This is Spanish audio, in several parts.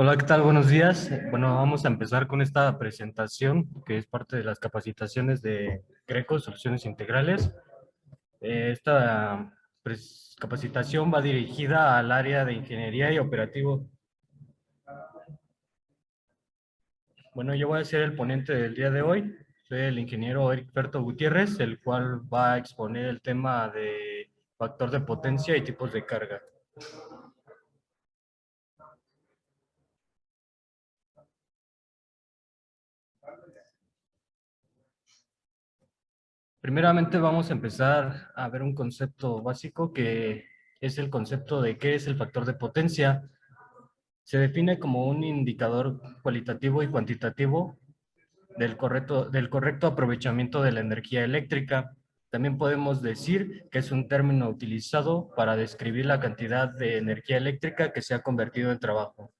Hola, ¿qué tal? Buenos días. Bueno, vamos a empezar con esta presentación que es parte de las capacitaciones de Greco, Soluciones Integrales. Esta capacitación va dirigida al área de ingeniería y operativo. Bueno, yo voy a ser el ponente del día de hoy. Soy el ingeniero Eric Ferto Gutiérrez, el cual va a exponer el tema de factor de potencia y tipos de carga. Primeramente vamos a empezar a ver un concepto básico que es el concepto de qué es el factor de potencia. Se define como un indicador cualitativo y cuantitativo del correcto aprovechamiento de la energía eléctrica. También podemos decir que es un término utilizado para describir la cantidad de energía eléctrica que se ha convertido en trabajo.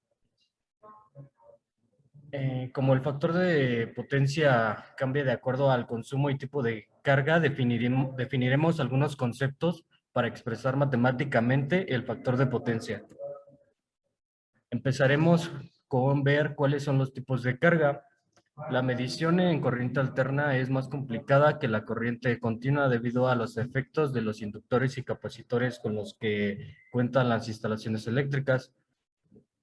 Como el factor de potencia cambia de acuerdo al consumo y tipo de carga, definiremos algunos conceptos para expresar matemáticamente el factor de potencia. Empezaremos con ver cuáles son los tipos de carga. La medición en corriente alterna es más complicada que la corriente continua debido a los efectos de los inductores y capacitores con los que cuentan las instalaciones eléctricas,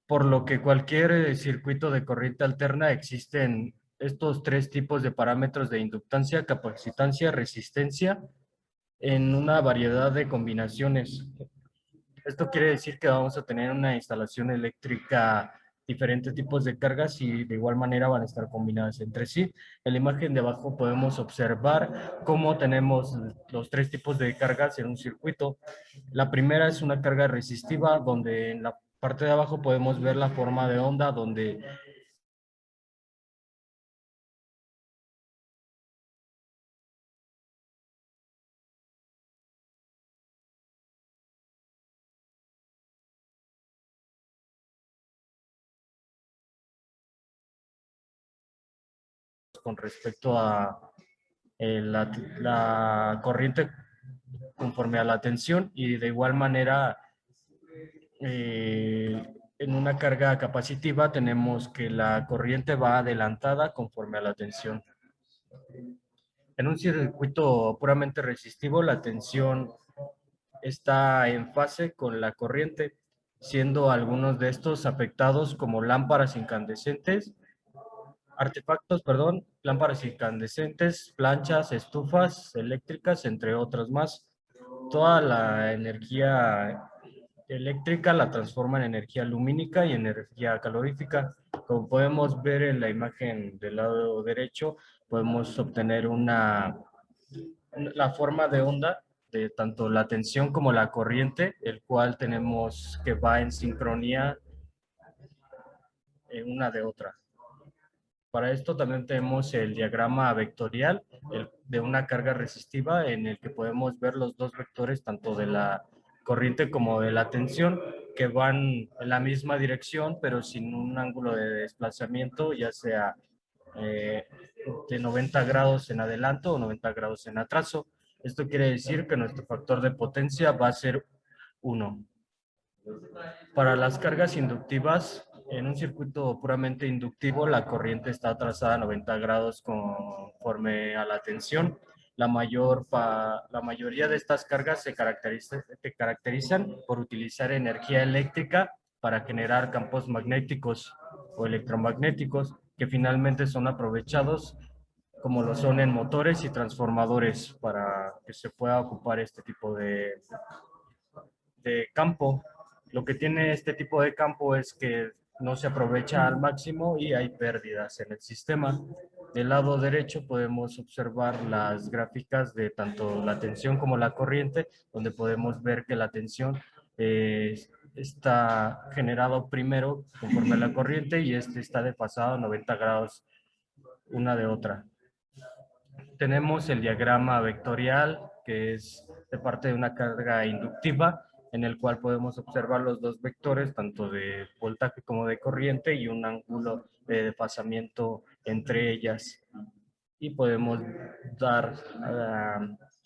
por lo que cualquier circuito de corriente alterna existen estos tres tipos de parámetros de inductancia, capacitancia, resistencia en una variedad de combinaciones. Esto quiere decir que vamos a tener una instalación eléctrica, diferentes tipos de cargas y de igual manera van a estar combinadas entre sí. En la imagen de abajo podemos observar cómo tenemos los tres tipos de cargas en un circuito. La primera es una carga resistiva, donde en la parte de abajo podemos ver la forma de onda, donde con respecto a la corriente conforme a la tensión y de igual manera en una carga capacitiva tenemos que la corriente va adelantada conforme a la tensión. En un circuito puramente resistivo, la tensión está en fase con la corriente, siendo algunos de estos afectados como lámparas incandescentes, planchas, estufas eléctricas, entre otras más. Toda la energía eléctrica la transforma en energía lumínica y energía calorífica. Como podemos ver en la imagen del lado derecho, podemos obtener la forma de onda de tanto la tensión como la corriente, el cual tenemos que va en sincronía una de otra. Para esto también tenemos el diagrama vectorial de una carga resistiva en el que podemos ver los dos vectores, tanto de la corriente como de la tensión, que van en la misma dirección, pero sin un ángulo de desplazamiento, ya sea eh, de 90 grados en adelanto o 90 grados en atraso. Esto quiere decir que nuestro factor de potencia va a ser 1. Para las cargas inductivas, en un circuito puramente inductivo, la corriente está trazada a 90 grados conforme a la tensión. La mayoría de estas cargas se caracterizan por utilizar energía eléctrica para generar campos magnéticos o electromagnéticos que finalmente son aprovechados como lo son en motores y transformadores para que se pueda ocupar este tipo de campo. Lo que tiene este tipo de campo es que no se aprovecha al máximo y hay pérdidas en el sistema. Del lado derecho podemos observar las gráficas de tanto la tensión como la corriente, donde podemos ver que la tensión está generado primero conforme a la corriente y este está desfasado a 90 grados una de otra. Tenemos el diagrama vectorial, que es de parte de una carga inductiva, en el cual podemos observar los dos vectores, tanto de voltaje como de corriente, y un ángulo de desfasamiento entre ellas. Y podemos dar a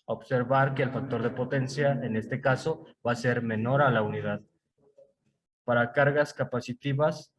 observar que el factor de potencia, en este caso, va a ser menor a la unidad. Para cargas capacitivas,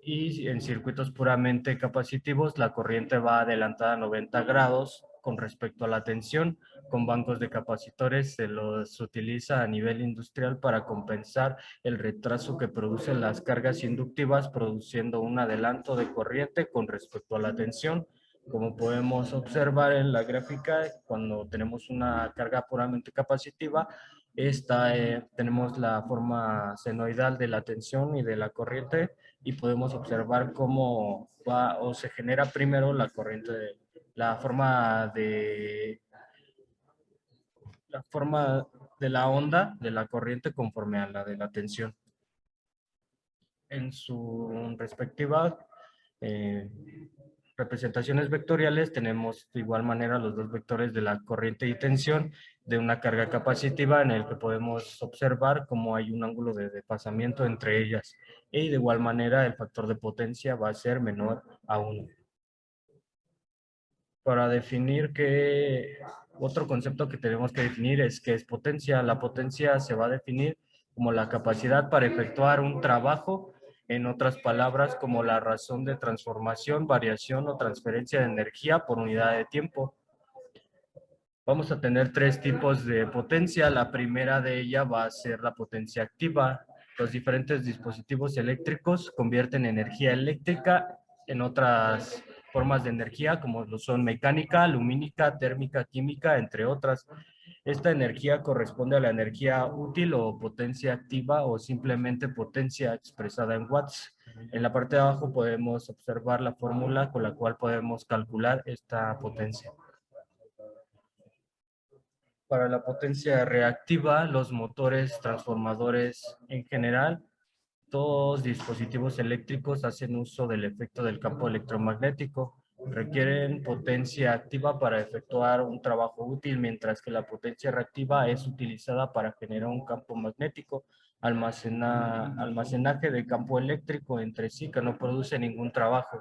Y en circuitos puramente capacitivos, la corriente va adelantada a 90 grados con respecto a la tensión. Con bancos de capacitores se los utiliza a nivel industrial para compensar el retraso que producen las cargas inductivas, produciendo un adelanto de corriente con respecto a la tensión. Como podemos observar en la gráfica, cuando tenemos una carga puramente capacitiva, tenemos la forma senoidal de la tensión y de la corriente, y podemos observar cómo va o se genera primero la corriente, la forma de la forma de la onda de la corriente conforme a la de la tensión. En su respectiva eh, representaciones vectoriales tenemos de igual manera los dos vectores de la corriente y tensión de una carga capacitiva, en el que podemos observar cómo hay un ángulo de desfasamiento entre ellas, y de igual manera el factor de potencia va a ser menor a 1. Para definir otro concepto que tenemos que definir es qué es potencia. La potencia se va a definir como la capacidad para efectuar un trabajo, en otras palabras, como la razón de transformación, variación o transferencia de energía por unidad de tiempo. Vamos a tener tres tipos de potencia. La primera de ellas va a ser la potencia activa. Los diferentes dispositivos eléctricos convierten energía eléctrica en otras formas de energía, como lo son mecánica, lumínica, térmica, química, entre otras. Esta energía corresponde a la energía útil o potencia activa, o simplemente potencia expresada en watts. En la parte de abajo podemos observar la fórmula con la cual podemos calcular esta potencia. Para la potencia reactiva, los motores, transformadores en general, todos dispositivos eléctricos hacen uso del efecto del campo electromagnético. Requieren potencia activa para efectuar un trabajo útil, mientras que la potencia reactiva es utilizada para generar un campo magnético. Almacenaje de campo eléctrico entre sí que no produce ningún trabajo.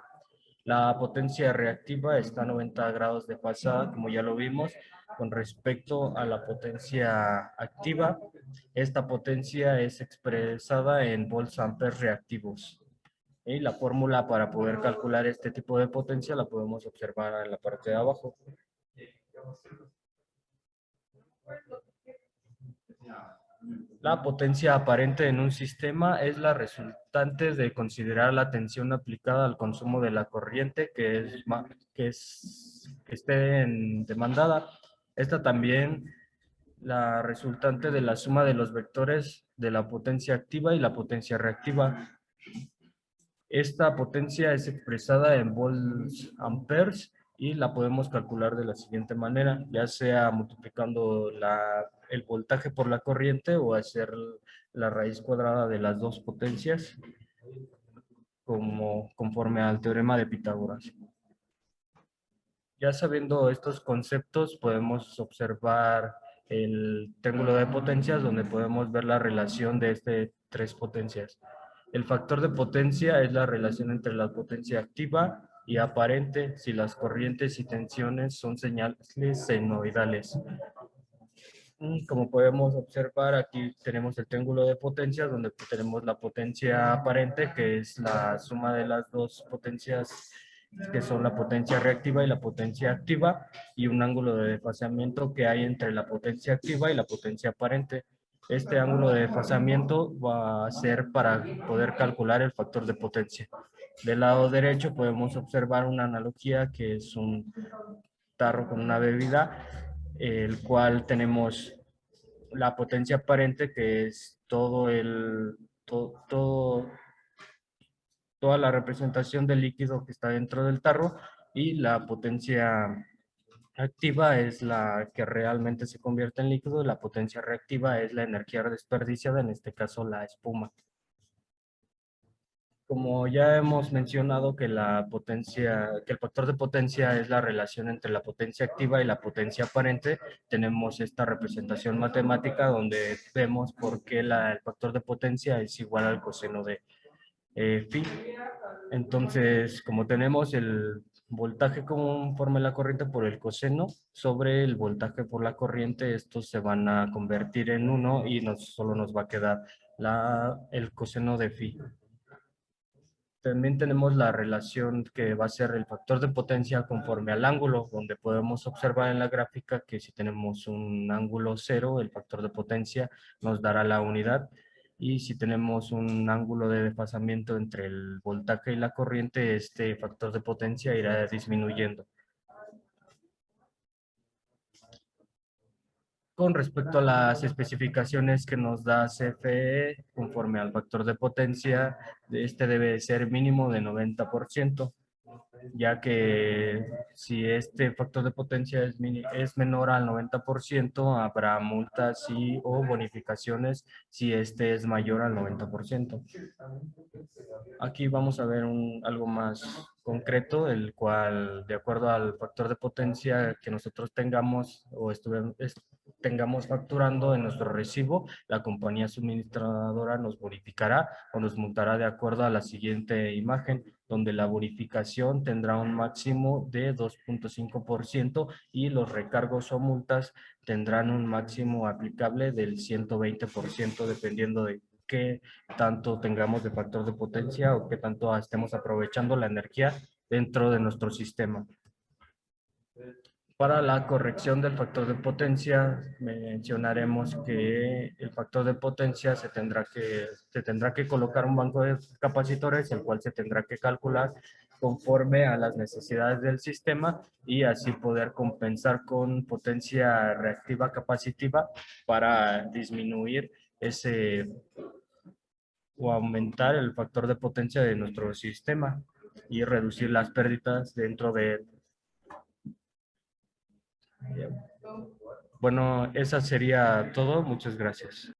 La potencia reactiva está a 90 grados de pasada, como ya lo vimos, con respecto a la potencia activa. Esta potencia es expresada en volts amperes reactivos. Y la fórmula para poder calcular este tipo de potencia la podemos observar en la parte de abajo. La potencia aparente en un sistema es la resultante de considerar la tensión aplicada al consumo de la corriente que esté demandada. Esta también la resultante de la suma de los vectores de la potencia activa y la potencia reactiva. Esta potencia es expresada en volts amperes y la podemos calcular de la siguiente manera, ya sea multiplicando el voltaje por la corriente, o hacer la raíz cuadrada de las dos potencias, conforme al teorema de Pitágoras. Ya sabiendo estos conceptos, podemos observar el triángulo de potencias, donde podemos ver la relación de tres potencias. El factor de potencia es la relación entre la potencia activa y aparente si las corrientes y tensiones son señales senoidales. Como podemos observar, aquí tenemos el triángulo de potencias, donde tenemos la potencia aparente, que es la suma de las dos potencias, que son la potencia reactiva y la potencia activa, y un ángulo de desfasamiento que hay entre la potencia activa y la potencia aparente. Este ángulo de desfasamiento va a ser para poder calcular el factor de potencia. Del lado derecho podemos observar una analogía, que es un tarro con una bebida, el cual tenemos la potencia aparente, que es toda la representación del líquido que está dentro del tarro, y la potencia activa es la que realmente se convierte en líquido, y la potencia reactiva es la energía desperdiciada, en este caso la espuma. Como ya hemos mencionado que que el factor de potencia es la relación entre la potencia activa y la potencia aparente, tenemos esta representación matemática donde vemos por qué el factor de potencia es igual al coseno de phi. Entonces, como tenemos el voltaje conforme a la corriente por el coseno sobre el voltaje por la corriente, estos se van a convertir en 1, y solo nos va a quedar el coseno de phi. También tenemos la relación que va a ser el factor de potencia conforme al ángulo, donde podemos observar en la gráfica que si tenemos un ángulo cero, el factor de potencia nos dará la unidad. Y si tenemos un ángulo de desfasamiento entre el voltaje y la corriente, este factor de potencia irá disminuyendo. Con respecto a las especificaciones que nos da CFE, conforme al factor de potencia, este debe ser mínimo de 90%, ya que si este factor de potencia es menor al 90%, habrá multas y o bonificaciones si este es mayor al 90%. Aquí vamos a ver algo más concreto, el cual, de acuerdo al factor de potencia que nosotros tengamos o tengamos facturando en nuestro recibo, la compañía suministradora nos bonificará o nos multará de acuerdo a la siguiente imagen, donde la bonificación tendrá un máximo de 2.5% y los recargos o multas tendrán un máximo aplicable del 120%, dependiendo de qué tanto tengamos de factor de potencia o qué tanto estemos aprovechando la energía dentro de nuestro sistema. Para la corrección del factor de potencia, mencionaremos que el factor de potencia se tendrá que colocar un banco de capacitores, el cual se tendrá que calcular conforme a las necesidades del sistema y así poder compensar con potencia reactiva capacitiva para disminuir ese o aumentar el factor de potencia de nuestro sistema y reducir las pérdidas dentro de él. Bueno, esa sería todo. Muchas gracias.